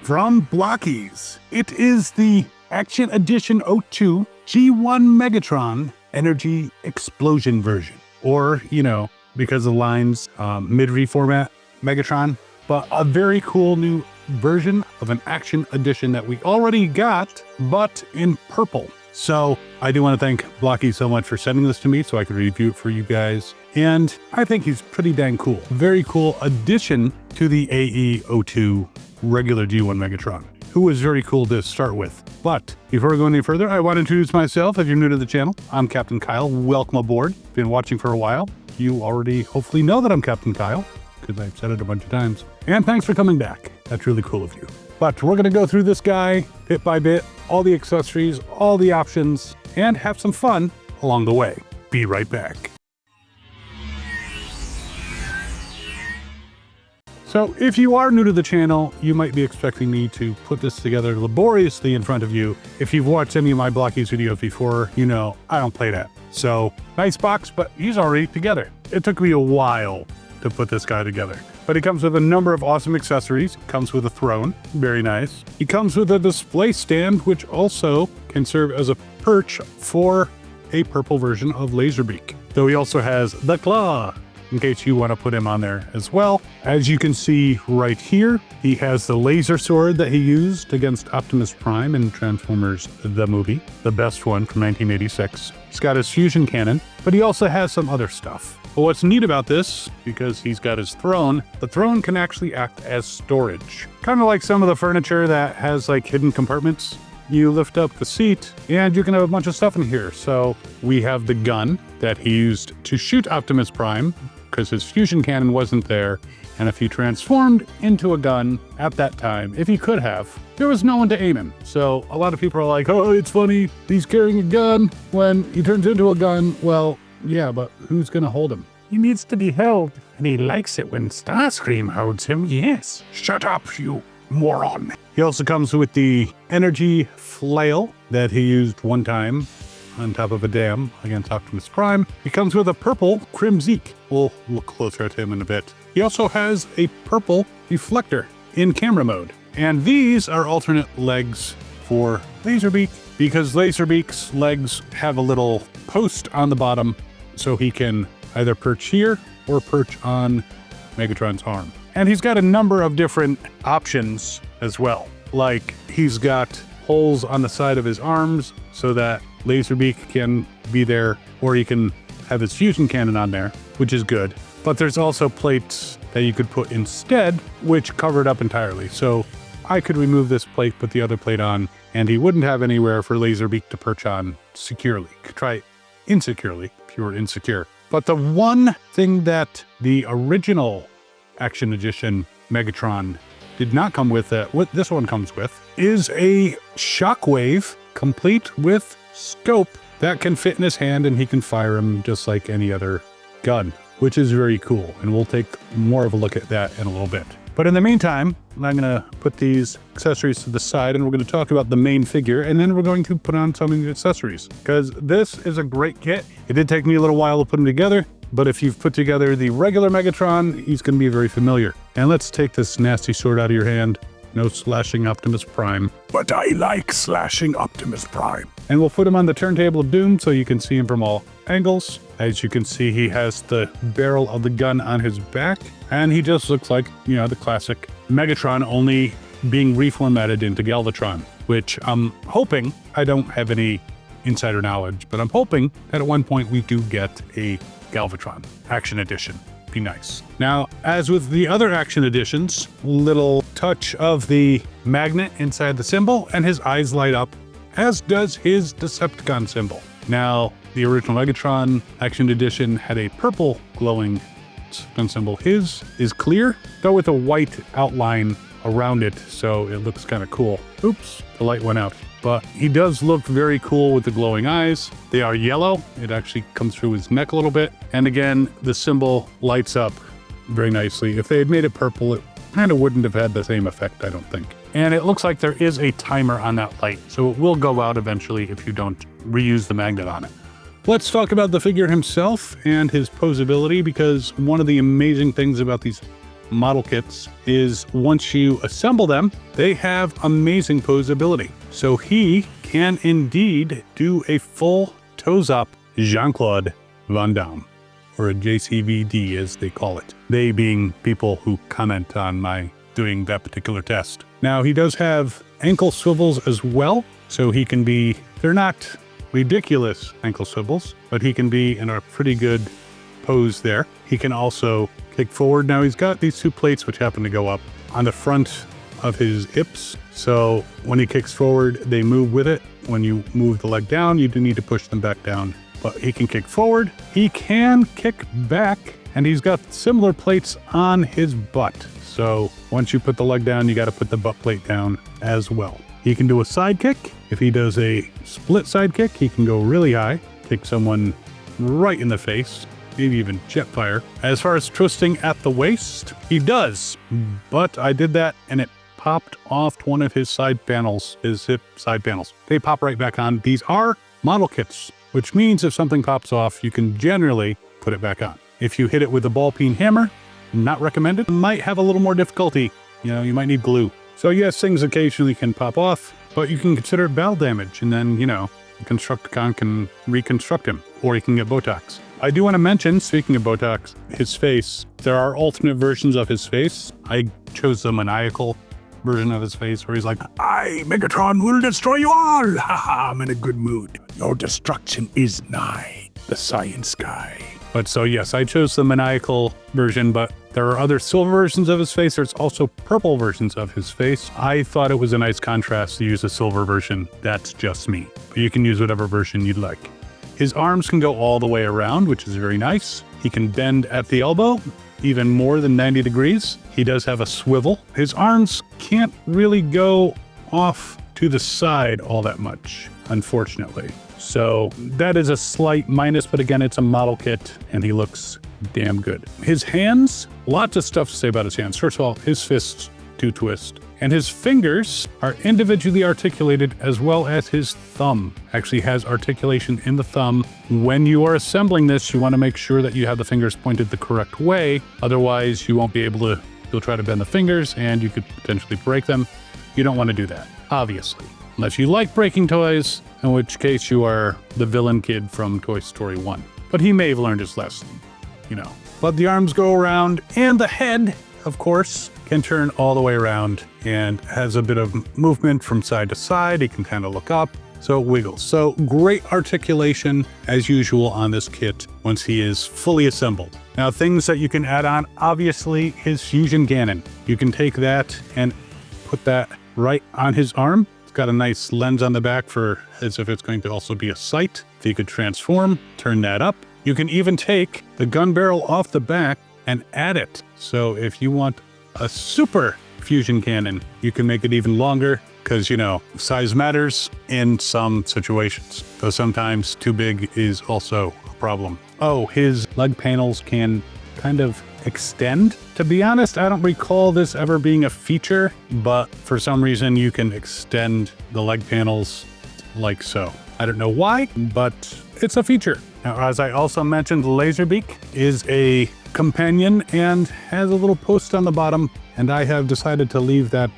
from Blokees. It is the Action Edition 02 G1 Megatron Energy Explosion version. Or, you know, because of lines, mid-reformat Megatron. But a very cool new version of an Action Edition that we already got, but in purple. So I do want to thank Blokees so much for sending this to me so I could review it for you guys. And I think he's pretty dang cool. Very cool addition to the AE02 regular G1 Megatron, who was very cool to start with. But before we go any further, I want to introduce myself. If you're new to the channel, I'm Captain Kyle. Welcome aboard. Been watching for a while. You already hopefully know that I'm Captain Kyle, because I've said it a bunch of times. And thanks for coming back. That's really cool of you. But we're going to go through this guy bit by bit, all the accessories, all the options, and have some fun along the way. Be right back. So if you are new to the channel, you might be expecting me to put this together laboriously in front of you. If you've watched any of my Blokees videos before, you know I don't play that. So nice box, but he's already together. It took me a while to put this guy together. But he comes with a number of awesome accessories. Comes with a throne, very nice. He comes with a display stand, which also can serve as a perch for a purple version of Laserbeak. Though he also has the claw, in case you want to put him on there as well. As you can see right here, he has the laser sword that he used against Optimus Prime in Transformers the movie, the best one from 1986. He's got his fusion cannon, but he also has some other stuff. But what's neat about this, because he's got his throne, the throne can actually act as storage. Kind of like some of the furniture that has like hidden compartments. You lift up the seat and you can have a bunch of stuff in here. So we have the gun that he used to shoot Optimus Prime because his fusion cannon wasn't there. And if he transformed into a gun at that time, if he could have, there was no one to aim him. So a lot of people are like, oh, it's funny, he's carrying a gun when he turns into a gun. Well, yeah, but who's gonna hold him? He needs to be held, and he likes it when Starscream holds him, yes. Shut up, you moron. He also comes with the energy flail that he used one time on top of a dam against Optimus Prime. He comes with a purple Kremzeek. We'll look closer at him in a bit. He also has a purple reflector in camera mode. And these are alternate legs for Laserbeak, because Laserbeak's legs have a little post on the bottom so he can either perch here or perch on Megatron's arm. And he's got a number of different options as well. Like he's got holes on the side of his arms so that Laserbeak can be there, or he can have his fusion cannon on there, which is good. But there's also plates that you could put instead, which cover it up entirely. So I could remove this plate, put the other plate on, and he wouldn't have anywhere for Laserbeak to perch on securely. Could try insecurely, if you were insecure. But the one thing that the original Action Edition Megatron did not come with, what this one comes with, is a Shockwave complete with scope that can fit in his hand, and he can fire him just like any other gun, which is very cool. And we'll take more of a look at that in a little bit. But in the meantime, I'm gonna put these accessories to the side, and we're gonna talk about the main figure, and then we're going to put on some of the accessories, because this is a great kit. It did take me a little while to put them together, but if you've put together the regular Megatron, he's gonna be very familiar. And let's take this nasty sword out of your hand. No slashing Optimus Prime. But I like slashing Optimus Prime. And we'll put him on the turntable of doom so you can see him from all angles. As you can see, he has the barrel of the gun on his back, and he just looks like, you know, the classic Megatron, only being reformatted into Galvatron, which I'm hoping, I don't have any insider knowledge, but I'm hoping that at one point we do get a Galvatron Action Edition. Be nice. Now, as with the other Action Editions, little touch of the magnet inside the symbol, and his eyes light up, as does his Decepticon symbol. Now, the original Megatron Action Edition had a purple glowing symbol. His is clear, though with a white outline around it, so it looks kind of cool. Oops, the light went out. But he does look very cool with the glowing eyes. They are yellow. It actually comes through his neck a little bit. And again, the symbol lights up very nicely. If they had made it purple, it kind of wouldn't have had the same effect, I don't think. And it looks like there is a timer on that light, so it will go out eventually if you don't reuse the magnet on it. Let's talk about the figure himself and his poseability, because one of the amazing things about these model kits is once you assemble them, they have amazing posability. So he can indeed do a full toes-up Jean-Claude Van Damme, or a JCVD as they call it. They being people who comment on my doing that particular test. Now he does have ankle swivels as well, so he can be, they're not ridiculous ankle swivels, but he can be in a pretty good pose there. He can also kick forward. Now he's got these two plates which happen to go up on the front of his hips. So when he kicks forward, they move with it. When you move the leg down, you do need to push them back down. But he can kick forward. He can kick back, and he's got similar plates on his butt. So once you put the leg down, you got to put the butt plate down as well. He can do a side kick. If he does a split side kick, he can go really high, kick someone right in the face, maybe even jet fire. As far as twisting at the waist, he does, but I did that and it popped off one of his side panels, his hip side panels. They pop right back on. These are model kits, which means if something pops off, you can generally put it back on. If you hit it with a ball peen hammer, not recommended. Might have a little more difficulty. You know, you might need glue. So yes, things occasionally can pop off, but you can consider it battle damage, and then, you know, the Constructicon can reconstruct him, or he can get Botox. I do want to mention, speaking of Botox, his face. There are alternate versions of his face. I chose the maniacal version of his face where he's like, "I, Megatron, will destroy you all. Haha, I'm in a good mood. Your destruction is nigh. The science guy." But so yes, I chose the maniacal version, but there are other silver versions of his face. There's also purple versions of his face. I thought it was a nice contrast to use a silver version. That's just me. But you can use whatever version you'd like. His arms can go all the way around, which is very nice. He can bend at the elbow, even more than 90 degrees. He does have a swivel. His arms can't really go off to the side all that much, unfortunately. So that is a slight minus, but again, it's a model kit and he looks damn good. His hands, lots of stuff to say about his hands. First of all, his fists do twist, and his fingers are individually articulated, as well as his thumb actually has articulation in the thumb. When you are assembling this, you want to make sure that you have the fingers pointed the correct way. Otherwise, you won't be able to, you'll try to bend the fingers and you could potentially break them. You don't want to do that, obviously. Unless you like breaking toys, in which case you are the villain kid from Toy Story 1. But he may have learned his lesson, you know. But the arms go around, and the head, of course, can turn all the way around and has a bit of movement from side to side. He can kind of look up, so it wiggles. So great articulation, as usual, on this kit once he is fully assembled. Now, things that you can add on, obviously, his fusion cannon. You can take that and put that right on his arm. Got a nice lens on the back for as if it's going to also be a sight. If you could transform, turn that up. You can even take the gun barrel off the back and add it. So if you want a super fusion cannon, you can make it even longer because, you know, size matters in some situations. Though sometimes too big is also a problem. Oh, his leg panels can kind of extend. To be honest, I don't recall this ever being a feature, but for some reason you can extend the leg panels like so. I don't know why, but it's a feature. Now, as I also mentioned, Laserbeak is a companion and has a little post on the bottom, and I have decided to leave that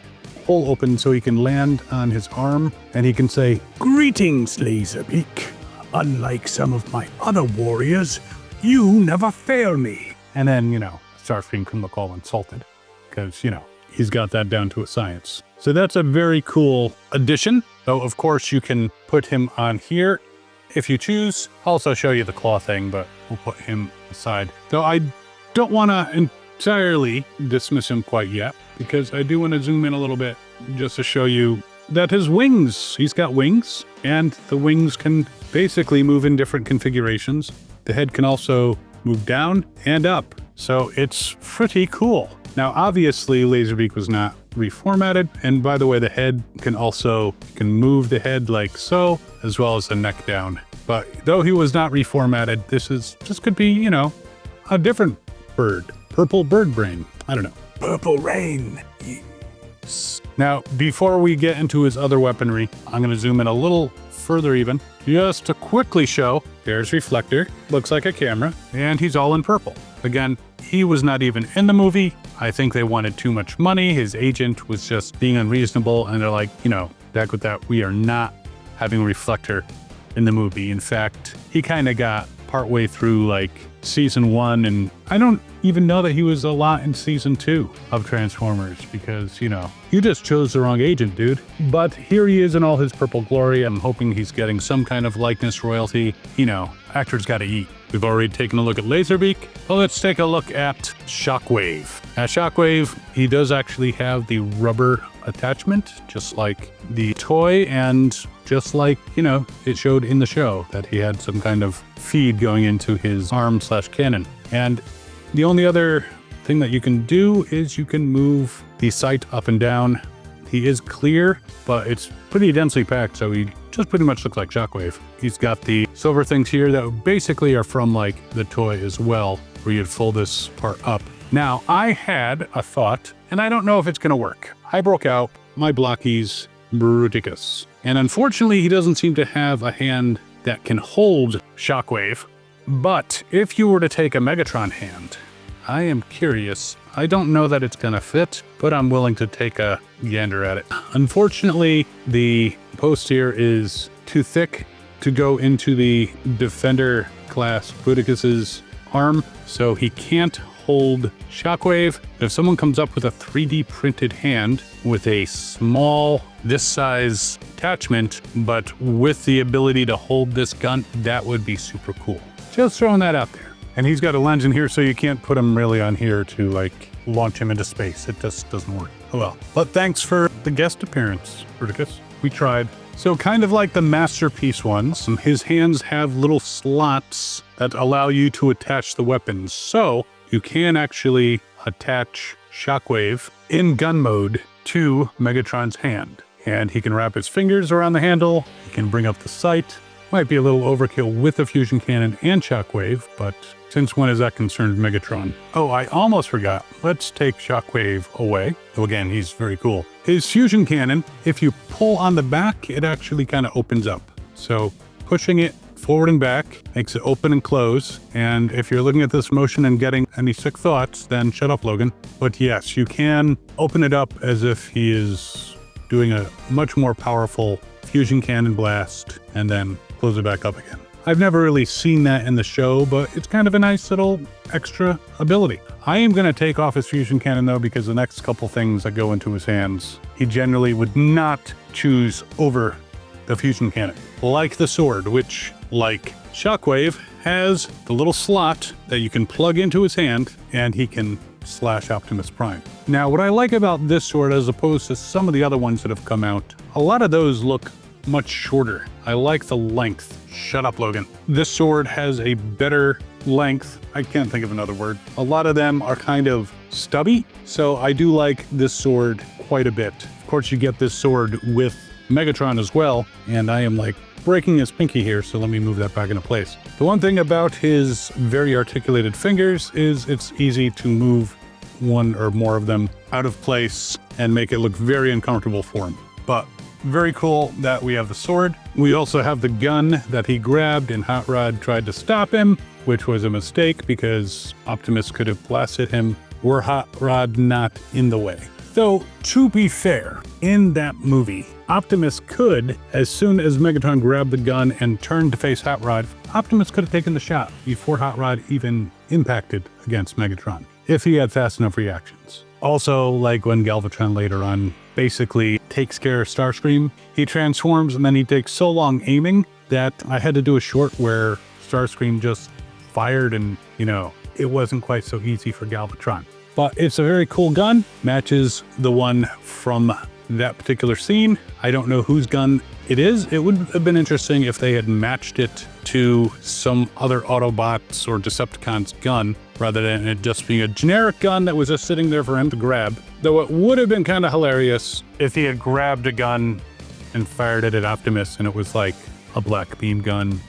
hole open so he can land on his arm and he can say, "Greetings, Laserbeak. Unlike some of my other warriors, you never fail me." And then, you know, Starscream can look all insulted because, you know, he's got that down to a science. So that's a very cool addition. Though, of course, you can put him on here if you choose. I'll also show you the claw thing, but we'll put him aside. Though I don't want to entirely dismiss him quite yet, because I do want to zoom in a little bit just to show you that his wings, he's got wings, and the wings can basically move in different configurations. The head can also move down and up. So it's pretty cool. Now, obviously, Laserbeak was not reformatted. And by the way, the head can also, you can move the head like so, as well as the neck down. But though he was not reformatted, this could be, you know, a different bird. Purple bird brain. I don't know. Purple rain. Yes. Now, before we get into his other weaponry, I'm going to zoom in a little further even, just to quickly show, there's Reflector, looks like a camera, and he's all in purple. Again, he was not even in the movie. I think they wanted too much money. His agent was just being unreasonable, and they're like, you know, back with that, we are not having Reflector in the movie. In fact, he kind of got partway through like season 1, and I don't even know that he was a lot in season 2 of Transformers because, you know, you just chose the wrong agent, dude. But here he is in all his purple glory. I'm hoping he's getting some kind of likeness royalty. You know, actors gotta eat. We've already taken a look at Laserbeak, but let's take a look at Shockwave. At Shockwave, he does actually have the rubber attachment, just like the toy, and just like, you know, it showed in the show that he had some kind of feed going into his arm/cannon. And the only other thing that you can do is you can move the sight up and down. He is clear, but it's pretty densely packed, so he just pretty much looks like Shockwave. He's got the silver things here that basically are from like the toy as well, where you'd fold this part up. Now, I had a thought, and I don't know if it's gonna work. I broke out my Blokees Bruticus, and unfortunately he doesn't seem to have a hand that can hold Shockwave. But if you were to take a Megatron hand, I am curious. I don't know that it's gonna fit, but I'm willing to take a gander at it. Unfortunately, the post here is too thick to go into the Defender class Bruticus's arm, so he can't hold Shockwave. If someone comes up with a 3D printed hand with a small, this size attachment, but with the ability to hold this gun, that would be super cool. Just throwing that out there. And he's got a lens in here, so you can't put him really on here to like launch him into space. It just doesn't work. Oh well. But thanks for the guest appearance, Bruticus. We tried. So kind of like the Masterpiece ones, his hands have little slots that allow you to attach the weapons. So you can actually attach Shockwave in gun mode to Megatron's hand. And he can wrap his fingers around the handle. He can bring up the sight. Might be a little overkill with the fusion cannon and Shockwave, but since when is that concerned Megatron? Oh, I almost forgot. Let's take Shockwave away. So again, he's very cool. His fusion cannon, if you pull on the back, it actually kind of opens up. So pushing it forward and back makes it open and close. And if you're looking at this motion and getting any sick thoughts, then shut up, Logan. But yes, you can open it up as if he is doing a much more powerful fusion cannon blast and then close it back up again. I've never really seen that in the show, but it's kind of a nice little extra ability. I am going to take off his fusion cannon though, because the next couple things that go into his hands, he generally would not choose over the fusion cannon. Like the sword, which, like Shockwave, has the little slot that you can plug into his hand and he can slash Optimus Prime. Now, what I like about this sword as opposed to some of the other ones that have come out, a lot of those look much shorter. I like the length. Shut up, Logan. This sword has a better length. I can't think of another word. A lot of them are kind of stubby, so I do like this sword quite a bit. Of course, you get this sword with Megatron as well, and I am like breaking his pinky here, so let me move that back into place. The one thing about his very articulated fingers is it's easy to move one or more of them out of place and make it look very uncomfortable for him. But very cool that we have the sword. We also have the gun that he grabbed and Hot Rod tried to stop him, which was a mistake because Optimus could have blasted him were Hot Rod not in the way. Though, to be fair, in that movie, Optimus could, as soon as Megatron grabbed the gun and turned to face Hot Rod, Optimus could have taken the shot before Hot Rod even impacted against Megatron, if he had fast enough reactions. Also, like when Galvatron later on basically takes care of Starscream, he transforms and then he takes so long aiming that I had to do a short where Starscream just fired and, you know, it wasn't quite so easy for Galvatron. But it's a very cool gun, matches the one from that particular scene. I don't know whose gun it is. It would have been interesting if they had matched it to some other Autobots or Decepticons gun, rather than it just being a generic gun that was just sitting there for him to grab. Though it would have been kind of hilarious if he had grabbed a gun and fired it at Optimus and it was like a black beam gun,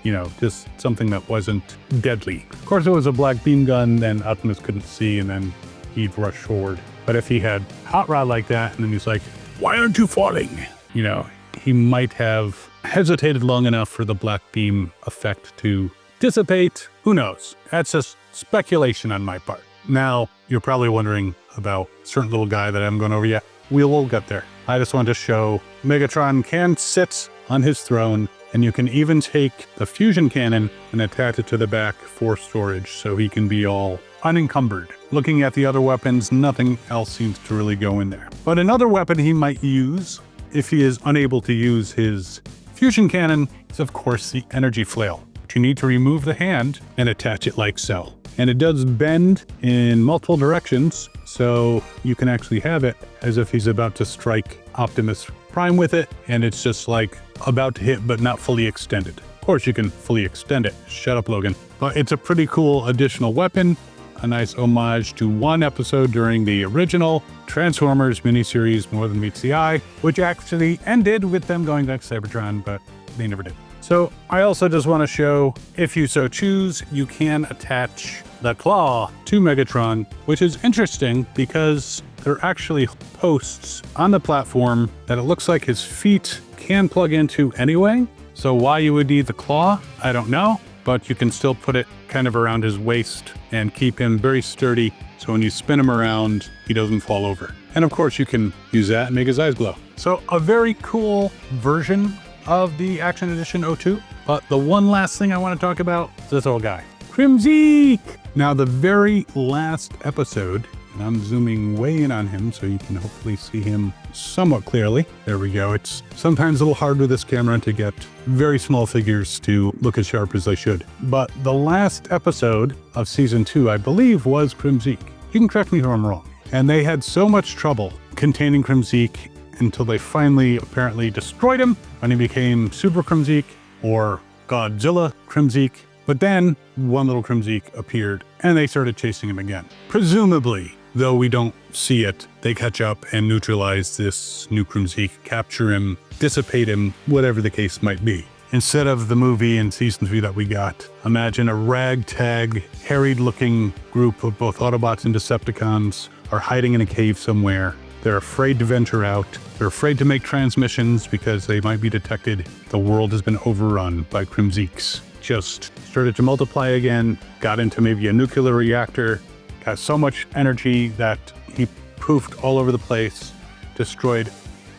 you know, just something that wasn't deadly. Of course, if it was a black beam gun, then Optimus couldn't see and then he'd rush forward. But if he had Hot Rod like that and then he's like, "Why aren't you falling?" You know, he might have hesitated long enough for the black beam effect to dissipate. Who knows? That's just speculation on my part. Now, you're probably wondering about a certain little guy that I haven't gone over yet. We will get there. I just wanted to show Megatron can sit on his throne, and you can even take the fusion cannon and attach it to the back for storage so he can be all unencumbered. Looking at the other weapons, nothing else seems to really go in there. But another weapon he might use, if he is unable to use his fusion cannon, is of course the energy flail. But you need to remove the hand and attach it like so. And it does bend in multiple directions, so you can actually have it as if he's about to strike Optimus Prime with it, and it's just like about to hit but not fully extended. Of course you can fully extend it. Shut up, Logan. But it's a pretty cool additional weapon, a nice homage to one episode during the original Transformers miniseries More Than Meets the Eye, which actually ended with them going back to Cybertron, but they never did. So I also just want to show, if you so choose, you can attach the claw to Megatron, which is interesting because there are actually posts on the platform that it looks like his feet can plug into anyway. So why you would need the claw, I don't know, but you can still put it kind of around his waist and keep him very sturdy. So when you spin him around, he doesn't fall over. And of course you can use that and make his eyes glow. So a very cool version of the Action Edition 02. But the one last thing I want to talk about is this old guy, Kremzeek. Now the very last episode, and I'm zooming way in on him so you can hopefully see him somewhat clearly. There we go. It's sometimes a little hard with this camera to get very small figures to look as sharp as they should. But the last episode of season 2, I believe, was Kremzeek. You can correct me if I'm wrong. And they had so much trouble containing Kremzeek until they finally apparently destroyed him when he became Super Kremzeek or Godzilla Kremzeek. But then one little Kremzeek appeared and they started chasing him again. Presumably, though we don't see it, they catch up and neutralize this new Kremzeek, capture him, dissipate him, whatever the case might be. Instead of the movie in season 3 that we got, imagine a ragtag, harried-looking group of both Autobots and Decepticons are hiding in a cave somewhere. They're afraid to venture out. They're afraid to make transmissions because they might be detected. The world has been overrun by Kremzeeks. Just started to multiply again, got into maybe a nuclear reactor, got so much energy that he poofed all over the place, destroyed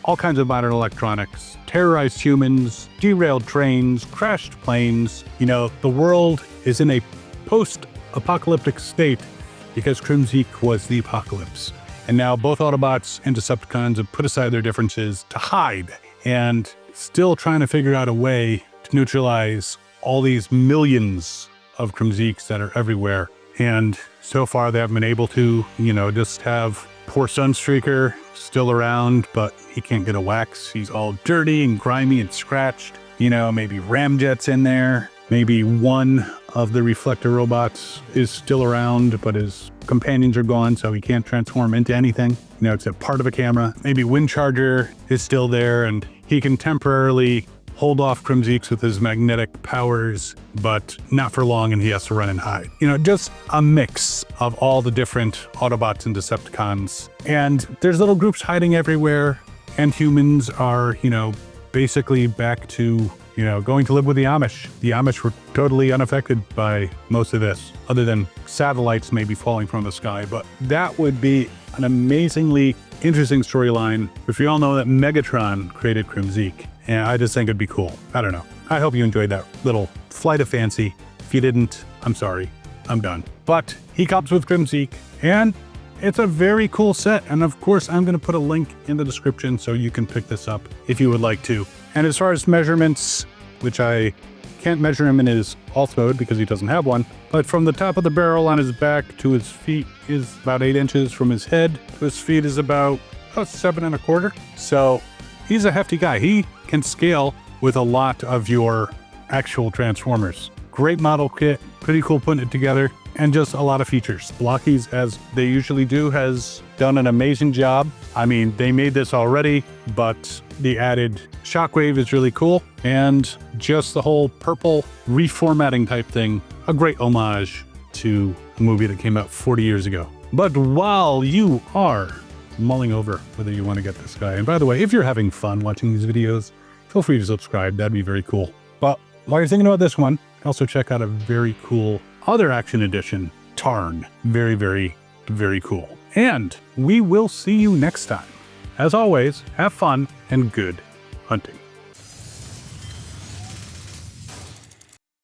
all kinds of modern electronics, terrorized humans, derailed trains, crashed planes. You know, the world is in a post-apocalyptic state because Kremzeek was the apocalypse. And now both Autobots and Decepticons have put aside their differences to hide and still trying to figure out a way to neutralize all these millions of Kremzeeks that are everywhere. And so far they haven't been able to, just have poor Sunstreaker still around, but he can't get a wax. He's all dirty and grimy and scratched. Maybe Ramjet's in there. Maybe one of the Reflector robots is still around, but his companions are gone, so he can't transform into anything. It's a part of a camera. Maybe Windcharger is still there, and he can temporarily hold off Kremzeeks with his magnetic powers, but not for long, and he has to run and hide. Just a mix of all the different Autobots and Decepticons. And there's little groups hiding everywhere, and humans are, basically back to going to live with the Amish. The Amish were totally unaffected by most of this, other than satellites maybe falling from the sky. But that would be an amazingly interesting storyline if you all know that Megatron created Kremzeek. And I just think it'd be cool. I don't know. I hope you enjoyed that little flight of fancy. If you didn't, I'm sorry. I'm done. But he comes with Kremzeek, and it's a very cool set. And of course, I'm going to put a link in the description so you can pick this up if you would like to. And as far as measurements, which I can't measure him in his alt mode because he doesn't have one, but from the top of the barrel on his back to his feet is about 8 inches. From his head to his feet is about 7 1/4. So he's a hefty guy. He can scale with a lot of your actual Transformers. Great model kit, pretty cool putting it together, and just a lot of features. Blokees, as they usually do, has done an amazing job. I mean, they made this already, but the added Shockwave is really cool. And just the whole purple reformatting type thing, a great homage to a movie that came out 40 years ago. But while you are mulling over whether you want to get this guy, and by the way, if you're having fun watching these videos, feel free to subscribe. That'd be very cool. But while you're thinking about this one, also check out a very cool other Action Edition, Tarn. Very, very very cool. And we will see you next time. As always, have fun and good hunting.